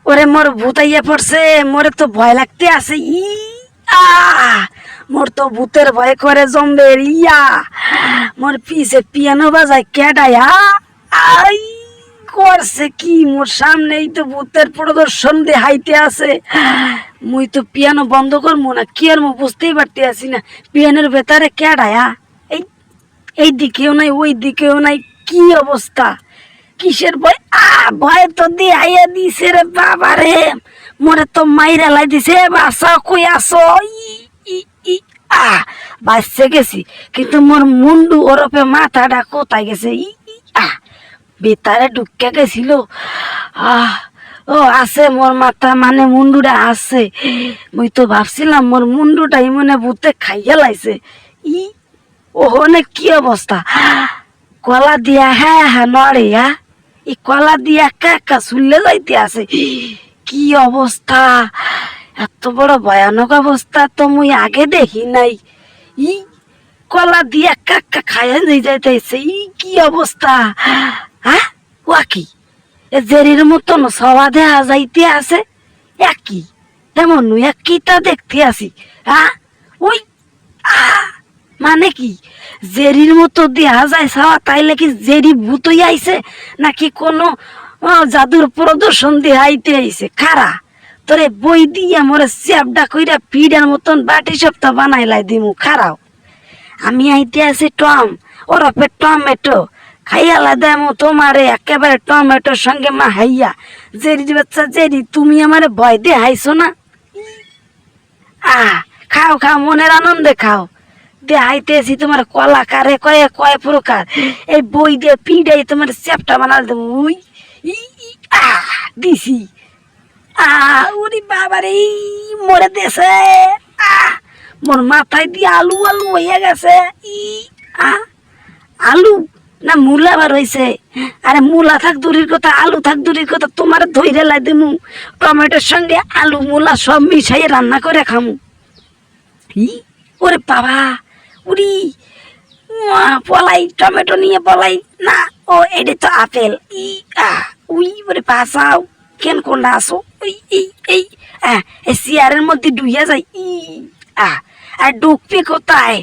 ওরে মোর ভূতাইয়া পড়ছে, মোরে তো ভয় লাগতে আছে। মোর তো ভূতের ভয় করে জমবে মোর পিছে পিয়ানো বাজায় কেডায়া আই করছে কি মোর সামনেই তো ভূতের প্রদর্শন দেখাইতে আছে। মুই তো পিয়ানো বন্ধ করবো না কি আর মু বুঝতেই পারতে আসি না পিয়ানোর ভেতরে কেডায়া। এই এই দিকেও নাই ওই দিকেও নাই, কি অবস্থা, কিসের ভয়? ভয় তো দেখাইয়া দিছে রে বাবা রে, মোরে তো মাইরা লাই দিছে। বাসা কই আসো? বাঁচতে গেছি, কিন্তু মোর মুন্ডু ওরপে মাথাটা কোথায় গেছে? বেতারে ঢুকে গেছিল। ও আছে মোর মাথা, মানে মুন্ডুটা আছে। মুই তো ভাবছিলাম মোর মুন্ডুটাই মনে ভূতে খাইয়া লাইছে। ওহনে কি অবস্থা? কলা দিয়া হ্যাঁ হ্যাঁ নড়ে এই কলা দিয়া একা শুনলে যাইতে আছে। কি অবস্থা, এত বড় ভয়ানক অবস্থা তো মুই আগে দেখি নাই। ই কলা দিয়া একা খাইয়া যাইতেছে। কি অবস্থা? হ্যাঁ ওয়াকি জেরির মতন সবা দেয়া যাইতে আছে। একই তেমন নই একইটা দেখতে আসি। ওই মানে কি জেরির মতো দেয়া যায় সাওয়া, তাইলে কি জেরি ভূত আইছে নাকি কোনো জাদুর প্রদর্শন দেখাইতে আইছে? খারা তোরে বই দিয়া মোরে চ্যাপডা কইরা পিডার মতন বাটি সপ্তাহ বানাইলাই দিমু। খারাও আমি আইতে আছি টম ওরফে টমেটো, খাইয়ালা দেমো তোমারে একেবারে টমেটোর সঙ্গে মা হাইয়া। জেরি বাচ্চা জেরি, তুমি আমারে ভয় দিয়ে হাইছো না? খাও খাও মনের আনন্দে খাও। দেখাইতেছি তোমার কলা কারে কয়ে কয় প্রকার, এই বই দিয়ে পিডাই তোমার চ্যাপটা বানাল দেবো। দিছি উরি বাবারে মরে দেছে। মোর মাথায় দিয়ে আলু আলু হইয়া গেছে। আলু না মূলা বার হয়েছে? আরে মূলা থাক দূরের কথা, আলু থাক দূরের কথা, তোমার ধৈরে লাই দিমু টমেটোর সঙ্গে আলু মূলা সব মিশাইয়ে রান্না করে খামু। ওরে বাবা উরি পলাই, টমেটো নিয়ে পলাই না। ও এটা তো আপেল। উই ওরে বাঁচাও, কেন কোনটা আসো? এই চেয়ারের মধ্যে ডুইয়া যাই। আর ঢুকবে কোথায়?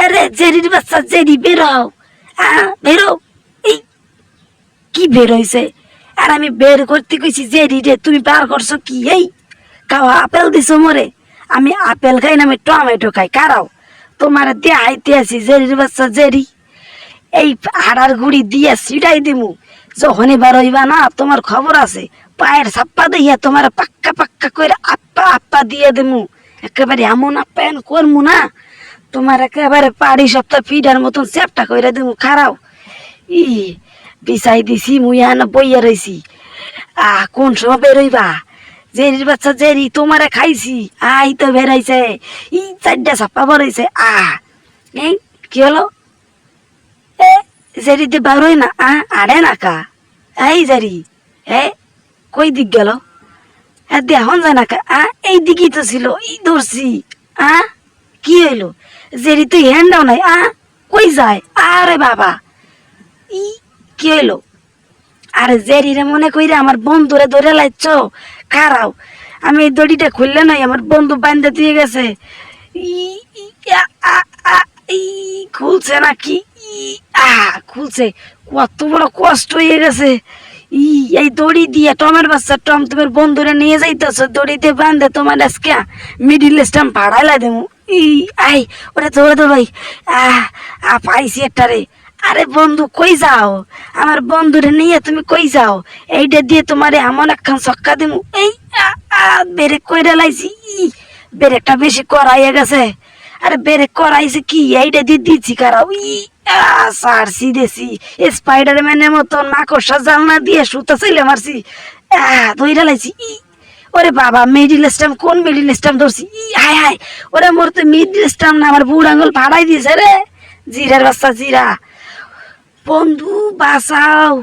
আরে জেরির বাচ্চা জেরি বেরো, বেরো। এই কি বের হয়েছে? আর আমি বের করতে কইছি জেরি রে, তুমি বার করছো কি? এই খাও আপেল দিছো মরে? আমি আপেল খাই না, আমি টমেটো খাই। কারাও তোমার দেখাইতে আছি জেরির বাচ্চা জেরি। এই হাড়ার গুড়ি দিয়ে সিটাই দিমু, যখনই বার হইবা না তোমার খবর আছে। পায়ের ছাপ্পা দিয়া তোমার পাক্কা পাক্কা করে আপ্পা আপ্পা দিয়ে দিমু। একেবারে এমন আপ্যায়ন করমু না তোমার, একেবারে পাড়ি সপ্তাহ ফিডার মতন চ্যাপটা করে দিমু। খারাও বিছাই দিছি, মুই এনে বইয়া রইছি। কোন সময় বেরোইবা? জেরির বাচ্চা জেরি, তোমারে খাইছি। আই তো বেরাইছে, চারটা ছাপ্পা বেরোইছে। এই কি হলো? জেরিতে বারোই না? আরে না কা এই জেরি কই দিক গেল? দেখুন যায় না কা? এই দিকেই তো ছিল, এই ধরছি। কি হইলো? জেরি তো হ্যান্ডাও নাই। কই যায়? আরে বাবা কি হইলো? আরে জেরিরে মনে কইরা আমার বন্ধুরে ধরে লাইছ। খারাও আমি এই দড়িটা খুললে নাই, আমার বন্ধু বান্ধে দিয়ে গেছে। খুলছে নাকি? খুলছে। কত বড় কষ্ট হয়ে গেছে। এই দড়ি দিয়ে টমের বাচ্চা টম তোমার বন্ধুরা নিয়ে যাইতেছ, দড়িতে বান্ধে তোমার আজকে মিডিল স্টাম ভাড়াইলা দেবো। আই ওরে ধরে ধর ভাই। পাইছি একটা রে। আরে বন্ধু কই যাও? আমার বন্ধুরে নিয়ে তুমি কই যাও? এইটা দিয়ে তোমারে এমন একখান ছক্কা দেবো। এই বেরেক কইরা লাইছি। বেরেকটা বেশি করাইয়া গেছে। আরে বেরেক করাইছে কি? এইটা দিয়ে দিচ্ছি কারাও। সারছি দেছি স্পাইডার ম্যানের মতন মাকড়সা জালনা দিয়ে সুতা চাইলে মারছি। ধইরা লাইছি। ওরে বাবা মিডিল স্টাম, কোন মিডিল স্টাম ধরছি? হাই হাই ওরে মোর তো মিডিল স্টাম না, আমার বুড় আঙুল ফাড়াই দিয়েছে রে। জিরার বাচ্চা জিরা। বন্ধু বাঁচাও,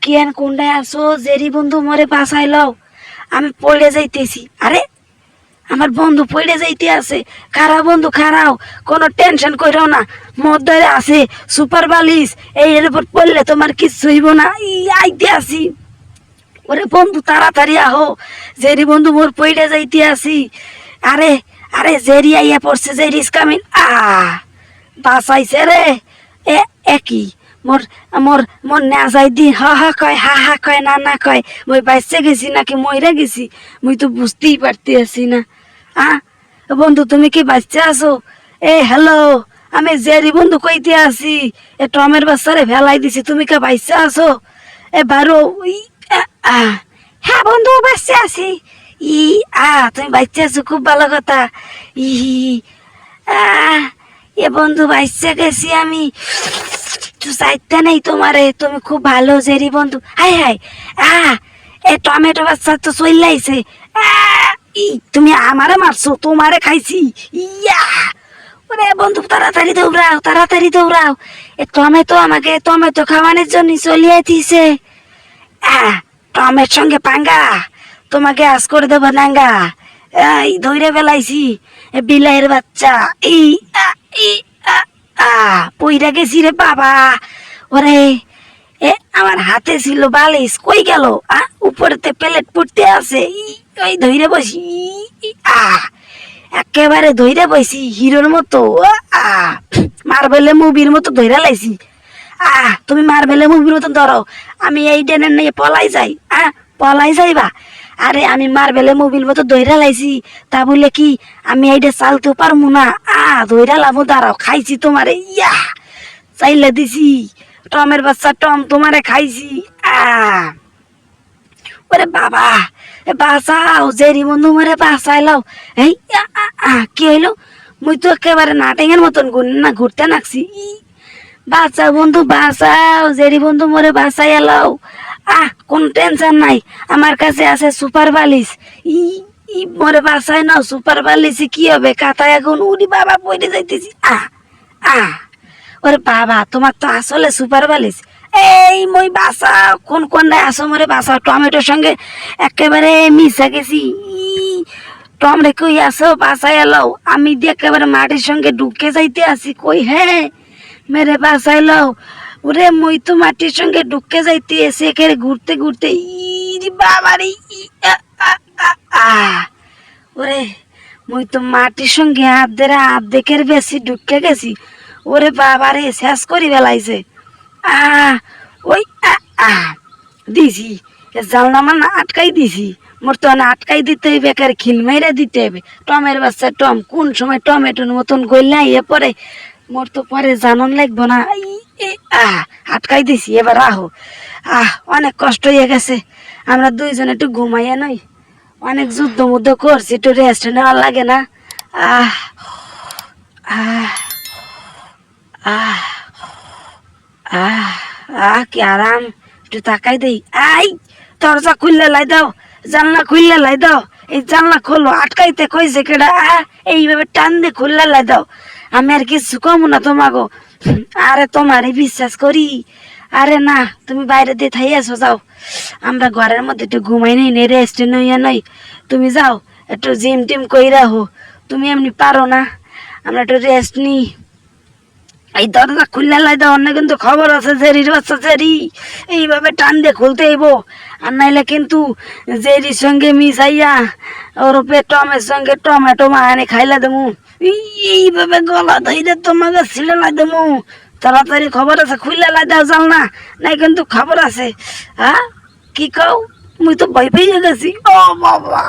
কেন কোনটায় আসো? জেরি বন্ধু মরে বাঁচাই লও, আমি পড়ে যাইতেছি। আরে আমার বন্ধু পড়ে যাইতে আছে। খারাও বন্ধু খারাও, কোনো টেনশন করো না, মধ্যে আছে সুপার বালিশ, এই এর উপর পড়লে তোমার কিচ্ছু হইব না। আইতে আসি। ওরে বন্ধু তাড়াতাড়ি আহো, জেরি বন্ধু মোর পইড়া যাইতে আসি। আরে আরে জেরি আইয়া পড়ছে, জেরি ইজ কামিং। বাঁচাইছে রে। এ একই মোর মোর মোর না যাই দি হা হা কয়, হা হা কয়, না না কয়। মই বাইসে গেছি নাকি মইরা গেছি, মুই তো বুঝতেই পারতে আছি না। বন্ধু তুমি কি বাচ্চা আছো? হ্যালো, আমি জেরি বন্ধু কইতে আছি। টমের বাচ্চারে ভেলাই দিছি, তুমি কে বাচ্চা আছো? বারো। হ্যাঁ বন্ধু বাচ্চা আছি। ই তুমি বাচ্চা আছো, খুব ভালো কথা। ই বন্ধু বাচ্চা গেছি আমি, চাইতে নেই তোমারে, তুমি খুব ভালো জেরি বন্ধু। হাই হাই টমেটো বাচ্চা তো চইলাইছে। তুমি আমারে মারছো, তোমারে খাইছি। ইয়া ওরে বন্ধু তাড়াতাড়ি দৌড়াও, তাড়াতাড়ি দৌড়াও। টমেটো আমাকে টমেটো খাওয়ানোর জন্য চলিয়ে দিছে। টমের সঙ্গে পাঙ্গা, তোমাকে আজ করে দেবো নাঙ্গা। এই ধৈরে বেলাইছি বিলাইয়ের বাচ্চা। পইরা গেছি রে বাবা। ওরে আমার হাতে ছিল বালিশ, কই গেল? উপরেতে প্লেট পড়তে আছে। ওই ধৈরে বসি, একেবারে ধৈরে বসি হিরোর মতো। মার্বেলে মুভির মতো ধৈরা লাইছি। তুমি মার্বেলে মুভির মতো ধরো, আমি এই ডেনের নিয়ে পলাই যাই। পলাই যাইবা? আরে আমি মার্বেলে মুভির মতো ধৈরা লাইছি, তা বলে কি আমি এইটা চালতেও পারবো না? ধৈরা লাভো, দাঁড়াও, খাইছি তোমারে। ইয়া চাইলে দিছি, টমের বাচ্চা টম তোমারে খাইছি। ওরে বাবা বাঁচাও, জেরি বন্ধু মারে বাঁচাইলাও। এই কি হইলো? মুই তো একেবারে নাটেঙের মতন ঘুরতে নাকছি। বাঁচাও বন্ধু বাঁচাও, জেরি বন্ধু মরে বাঁচাই এলাও। কোন টেনশন নাই, আমার কাছে আছে সুপার বালিশ। মরে বাঁচাই নাও, সুপার বালিশে কি হবে? কাতায় এখন উড়ি বাবা পড়ে যাইতেছি। ওরে বাবা তোমার তো আসলে সুপার বালিশ। এই মই বাঁচাও, কোন কোনটায় আসো মরে বাঁচাও। টমেটোর সঙ্গে একেবারে মিশা গেছি। টম রে কই আসো, বাঁচাই এলাও। আমি দিয়ে একেবারে মাটির সঙ্গে ঢুকে যাইতে আসি। কই হ্যাঁ মেরে বাঁচাইলাও। ওরে মই তো মাটির সঙ্গে ঢুকে যাইতে এসে একেবারে ঘুরতে ঘুরতে বাবারে। ওরে মই তো মাটির সঙ্গে আর্ধেকের বেশি ঢুকে গেছি। ওরে বাবারে শেষ করি বেলাইছে। ওই দিছি জানলা না আটকাই দিছি। মোর তো আটকাই দিতে হইবে, একের খিল মেরে দিতে হবে। টমের বাচ্চা টম কোন সময় টমেটোর মতন গইলা ইয়ে পরে মোর তো পরে জানন লাগবো না। আটকাই দিছি, এবার আহো। অনেক কষ্ট হয়ে গেছে, আমরা দুইজনে একটু ঘুমাইয়া নই। অনেক যুদ্ধ মুদ্ধ করছি, একটু রেস্ট নেওয়া লাগে না? আহ আহ আহ কি আরাম, একটু তাকাই দেই। দরজা খুললে লাই দাও, জানলা খুললে লাই দাও। এই জানলা খোলো, আটকাইতে কইছে কেডা? এইভাবে টান দিয়ে খুললে লাই দাও। আমি আর কিছু কম না তোমাগো। আরে তোমারই বিশ্বাস করি। আরে না, তুমি বাইরে দিয়ে থাই আসো, যাও। আমরা ঘরের মধ্যে একটু ঘুমাই নেই, রেস্ট নইয়া নই। তুমি যাও একটু জিম টিম কই রাখো, তুমি এমনি পারো না। আমরা একটু রেস্ট নিই। এই দরজা খুললে লাই দাও, অন্য কিন্তু খবর আছে জেরির বাচ্চা জেরি। এইভাবে টান দিয়ে খুলতে হইব, আর নাইলে কিন্তু জেরির সঙ্গে মিশাইয়া ওরপে টমের সঙ্গে টমেটো মাহানে খাইলা দেবো। এইভাবে গলা ধরে তোমাকে ছিঁড়ে লাই দেবো। তাড়াতাড়ি খবর আছে, খুললে লাই দাও জাল না, নাই কিন্তু খবর আছে। কি কও? মুই তো ভয় পেয়ে গেছি। ও বাবা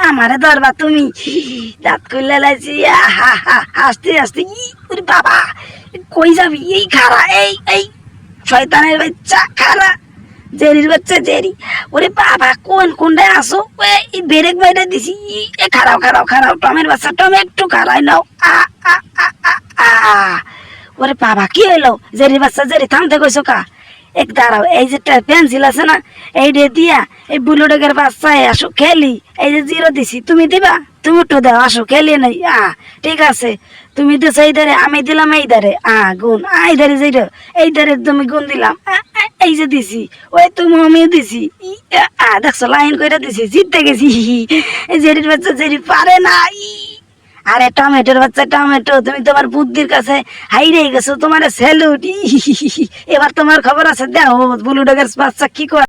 আমারে ধরবা তুমি? দাঁত খুললে লাইছি, হাসতে হাসতে। বাবা কই যাবি? এই খারা, এই শয়তানের বাচ্চা খারা, জেরির বাচ্চা জেরি। ওরে বাবা কোনটায় আসো? এই ব্রেক বাইরে দিছি। খারাও খারাও খারাও, টমের বাচ্চা টম একটু খারাই নাও। ওরে বাবা কি হইলো? জেরির বাচ্চা জেরি থামতে কইছো কা? এক দাঁড়াও, এই যে পেন্সিল আছে না, এই রে দিয়া এই বুলুডেগের বাচ্চায় আসো খেলি। এই যে জিরো দিছি, তুমি দিবা? তুমি একটু দাও, আসো খেলি নাই। ঠিক আছে, তুমি দিছো এই ধারে, আমি দিলাম এই ধারে। গুণ এই ধারে যেটা, এই ধারে তুমি গুণ দিলাম। এই যে দিছি, ওই তুমি আমিও দিছি। দেখছো লাইন করে দিছি, জিততে গেছি। জেরির বাচ্চা জেরি পারে না। আরে টমেটোর বাচ্চা টমেটো, তুমি তোমার বুদ্ধির কাছে হাইরে গেছো, তোমার স্যালুট। এবার তোমার খবর আছে, দেখো বুলু ডগের বাচ্চা কি করে।